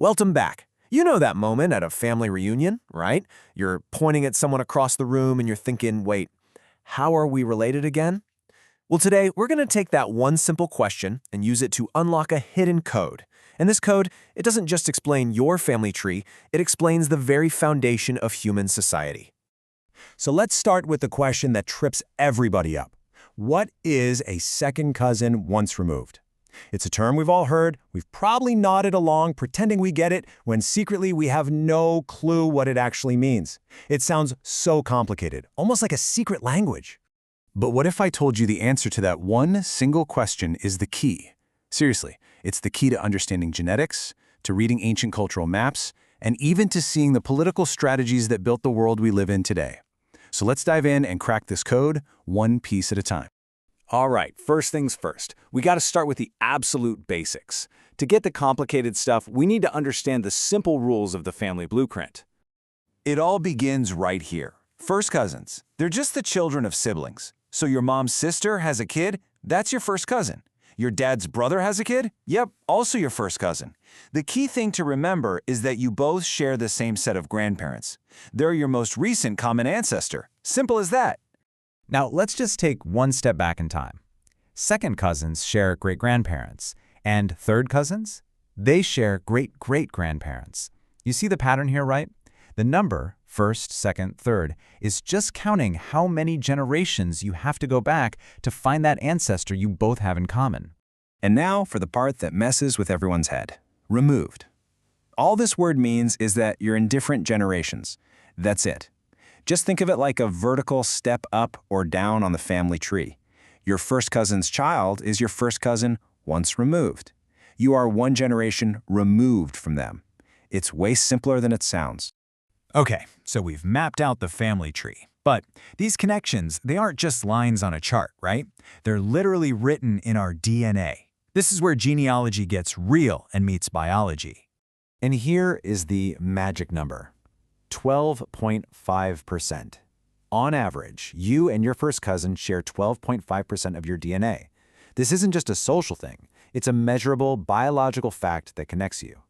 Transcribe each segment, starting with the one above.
Welcome back. You know that moment at a family reunion, right? You're pointing at someone across the room and you're thinking, wait, how are we related again? Well, today we're going to take that one simple question and use it to unlock a hidden code. And this code, it doesn't just explain your family tree, it explains the very foundation of human society. So let's start with the question that trips everybody up. What is a second cousin once removed? It's a term we've all heard. We've probably nodded along pretending we get it when secretly we have no clue what it actually means. It sounds so complicated, almost like a secret language. But what if I told you the answer to that one single question is the key? Seriously, it's the key to understanding genetics, to reading ancient cultural maps, and even to seeing the political strategies that built the world we live in today. So let's dive in and crack this code one piece at a time. All right, first things first, we got to start with the absolute basics. To get the complicated stuff, we need to understand the simple rules of the family blueprint. It all begins right here. First cousins. They're just the children of siblings. So your mom's sister has a kid, that's your first cousin. Your dad's brother has a kid? Yep, also your first cousin. The key thing to remember is that you both share the same set of grandparents. They're your most recent common ancestor. Simple as that. Now, let's just take one step back in time. Second cousins share great-grandparents, and third cousins? They share great-great-grandparents. You see the pattern here, right? The number, first, second, third, is just counting how many generations you have to go back to find that ancestor you both have in common. And now for the part that messes with everyone's head. Removed. All this word means is that you're in different generations. That's it. Just think of it like a vertical step up or down on the family tree. Your first cousin's child is your first cousin once removed. You are one generation removed from them. It's way simpler than it sounds. Okay, so we've mapped out the family tree. But these connections, they aren't just lines on a chart, right? They're literally written in our DNA. This is where genealogy gets real and meets biology. And here is the magic number. 12.5%. On average, you and your first cousin share 12.5% of your DNA. This isn't just a social thing. It's a measurable biological fact that connects you.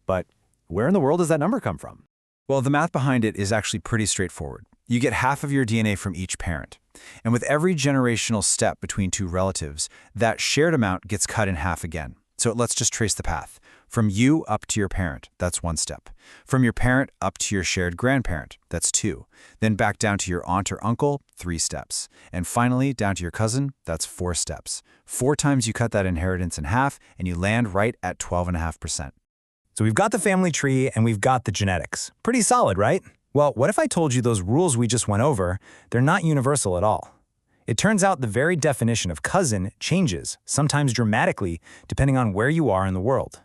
But where in the world does that number come from? Well, the math behind it is actually pretty straightforward. You get half of your DNA from each parent. And with every generational step between two relatives, that shared amount gets cut in half again. So let's just trace the path. From you up to your parent, that's one step. From your parent up to your shared grandparent, that's 2. Then back down to your aunt or uncle, 3 steps. And finally, down to your cousin, that's 4 steps. 4 times you cut that inheritance in half, and you land right at 12.5%. So we've got the family tree and we've got the genetics. Pretty solid, right? Well, what if I told you those rules we just went over, they're not universal at all? It turns out the very definition of cousin changes, sometimes dramatically, depending on where you are in the world.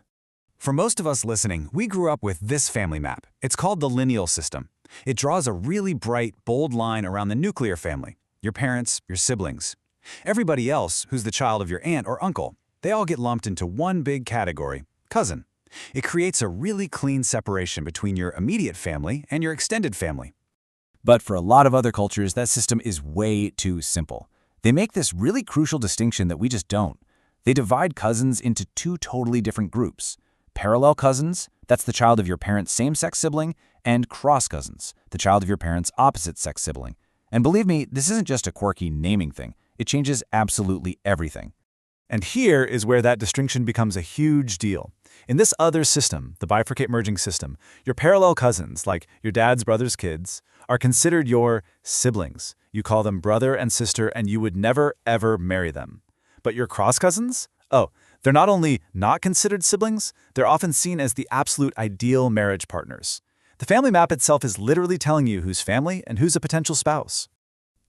For most of us listening, we grew up with this family map. It's called the lineal system. It draws a really bright, bold line around the nuclear family, your parents, your siblings. Everybody else, who's the child of your aunt or uncle, they all get lumped into one big category, cousin. It creates a really clean separation between your immediate family and your extended family. But for a lot of other cultures, that system is way too simple. They make this really crucial distinction that we just don't. They divide cousins into 2 totally different groups. Parallel cousins, that's the child of your parent's same-sex sibling, and cross cousins, the child of your parent's opposite-sex sibling. And believe me, this isn't just a quirky naming thing. It changes absolutely everything. And here is where that distinction becomes a huge deal. In this other system, the bifurcate merging system, your parallel cousins, like your dad's brother's kids, are considered your siblings. You call them brother and sister, and you would never, ever marry them. But your cross cousins? Oh, they're not only not considered siblings, they're often seen as the absolute ideal marriage partners. The family map itself is literally telling you who's family and who's a potential spouse.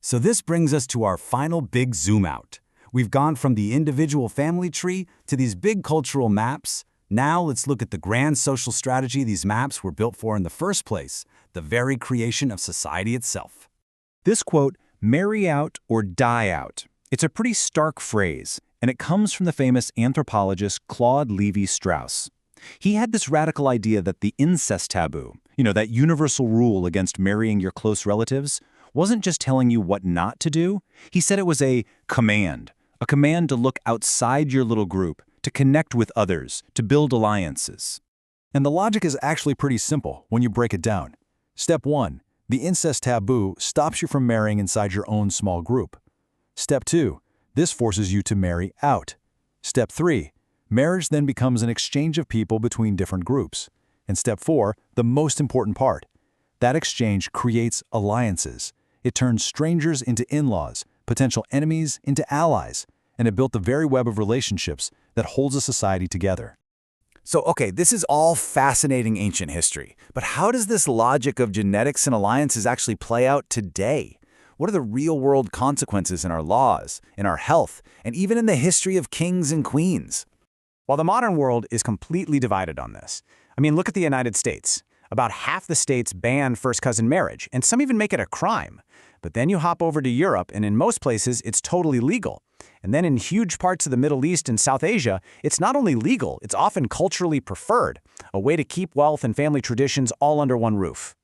So this brings us to our final big zoom out. We've gone from the individual family tree to these big cultural maps. Now let's look at the grand social strategy these maps were built for in the first place, the very creation of society itself. This quote, marry out or die out, it's a pretty stark phrase, and it comes from the famous anthropologist Claude Lévi-Strauss. He had this radical idea that the incest taboo, that universal rule against marrying your close relatives, wasn't just telling you what not to do. He said it was a command to look outside your little group, to connect with others, to build alliances. And the logic is actually pretty simple when you break it down. Step 1. The incest taboo stops you from marrying inside your own small group. Step 2. This forces you to marry out. Step 3. Marriage then becomes an exchange of people between different groups. And Step 4, the most important part. That exchange creates alliances. It turns strangers into in-laws, potential enemies into allies, and it built the very web of relationships that holds a society together. So, okay, this is all fascinating ancient history, but how does this logic of genetics and alliances actually play out today? What are the real-world consequences in our laws, in our health, and even in the history of kings and queens? While the modern world is completely divided on this. I mean, look at the United States. About half the states ban first-cousin marriage, and some even make it a crime. But then you hop over to Europe, and in most places, it's totally legal. And then in huge parts of the Middle East and South Asia, it's not only legal, it's often culturally preferred, a way to keep wealth and family traditions all under one roof.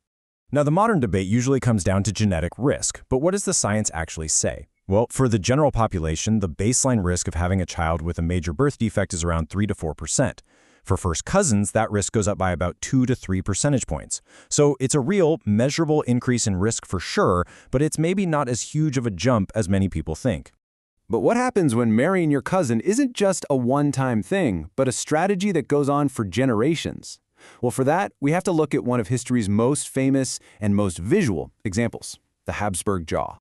Now, the modern debate usually comes down to genetic risk, but what does the science actually say? Well, for the general population, the baseline risk of having a child with a major birth defect is around 3 to 4%. For first cousins, that risk goes up by about 2 to 3 percentage points. So it's a real, measurable increase in risk for sure, but it's maybe not as huge of a jump as many people think. But what happens when marrying your cousin isn't just a one-time thing, but a strategy that goes on for generations? Well, for that, we have to look at one of history's most famous and most visual examples, the Habsburg jaw.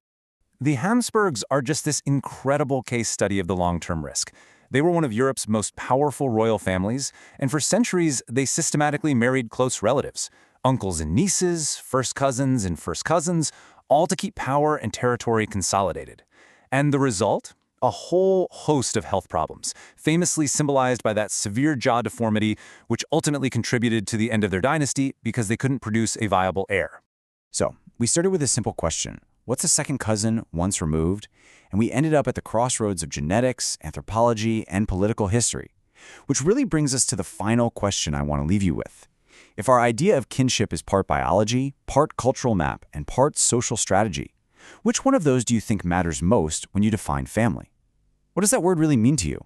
The Habsburgs are just this incredible case study of the long-term risk. They were one of Europe's most powerful royal families, and for centuries, they systematically married close relatives, uncles and nieces, first cousins, all to keep power and territory consolidated. And the result? A whole host of health problems, famously symbolized by that severe jaw deformity, which ultimately contributed to the end of their dynasty because they couldn't produce a viable heir. So, we started with a simple question. What's a second cousin once removed? And we ended up at the crossroads of genetics, anthropology, and political history. Which really brings us to the final question I want to leave you with. If our idea of kinship is part biology, part cultural map, and part social strategy, which one of those do you think matters most when you define family? What does that word really mean to you?